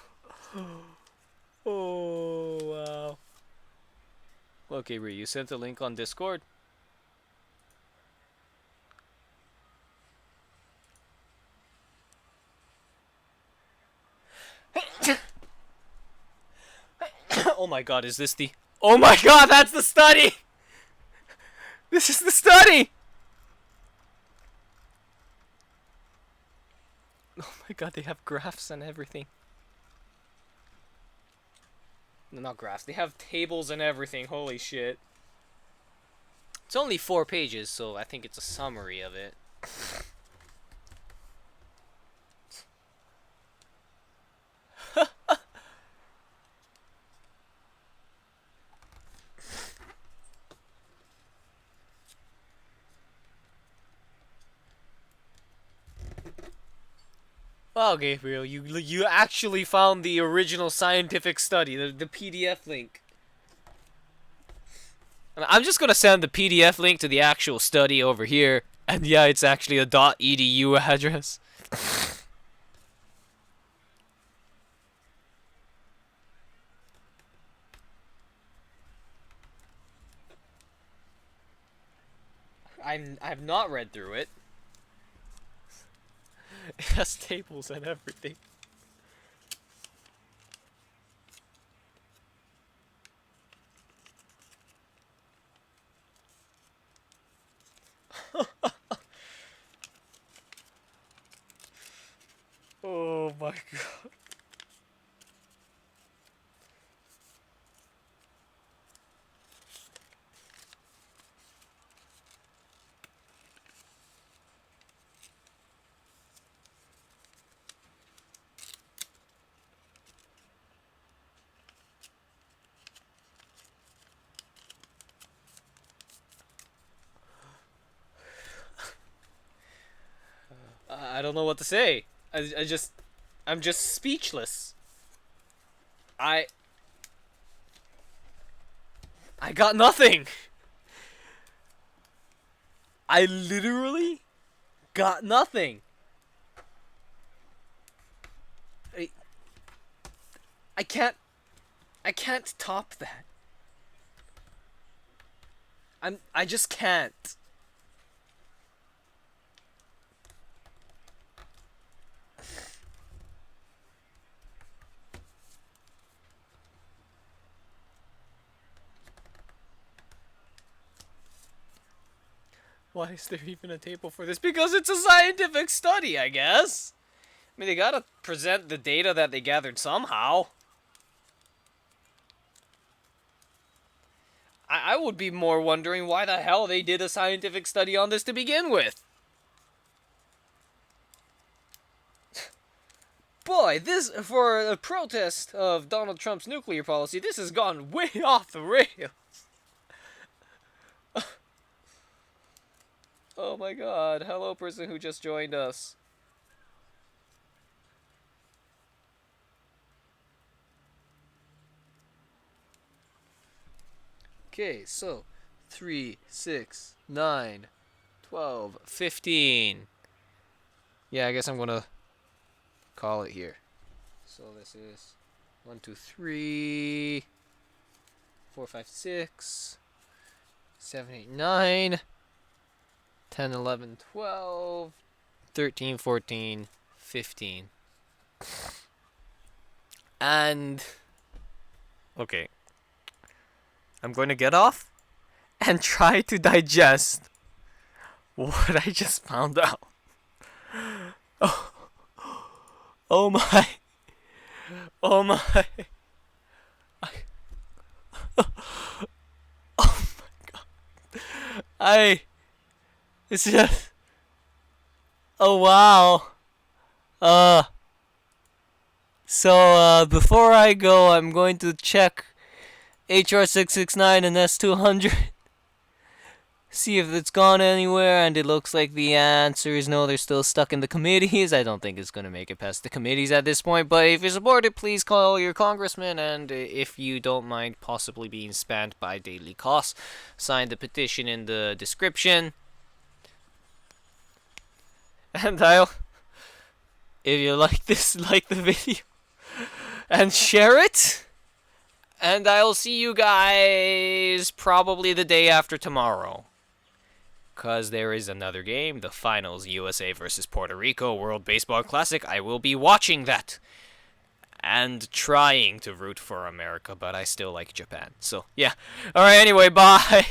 Oh wow. Okay, Ree, you sent a link on Discord. Oh my god, is this the... Oh my god, that's the study! This is the study! Oh my god, they have graphs and everything. No, not graphs, they have tables and everything, holy shit. It's only 4 pages, so I think it's a summary of it. Wow, Gabriel, you actually found the original scientific study, the PDF link. I'm just gonna send the PDF link to the actual study over here, and yeah, it's actually a .edu address. I've not read through it. It has tables and everything. Oh my god. I don't know what to say. I'm just speechless. I I got nothing. I literally got nothing. I, I can't I can't top that. I just can't. Why is there even a table for this? Because it's a scientific study, I guess. I mean, they gotta present the data that they gathered somehow. I would be more wondering why the hell they did a scientific study on this to begin with. Boy, this, for a protest of Donald Trump's nuclear policy, this has gone way off the rails. Oh my god, hello person who just joined us. Okay, so 3, 6, 9, 12, 15. Yeah, I guess I'm gonna call it here. So this is 1, 2, 3, 4, 5, 6, 7, 8, 9, 10, 11, 12, 13, 14, 15. And okay. I'm going to get off and try to digest what I just found out. Oh, oh my. Oh my. Oh my god. It's just. Oh wow. Before I go, I'm going to check HR 669 and S200. See if it's gone anywhere, and it looks like the answer is no, they're still stuck in the committees. I don't think it's going to make it past the committees at this point, but if you support it, please call your congressman, and if you don't mind possibly being spammed by daily costs, sign the petition in the description. And if you like this, like the video, and share it. And I'll see you guys probably the day after tomorrow. Because there is another game, the finals, USA versus Puerto Rico World Baseball Classic. I will be watching that. And trying to root for America, but I still like Japan. So, yeah. Alright, anyway, bye.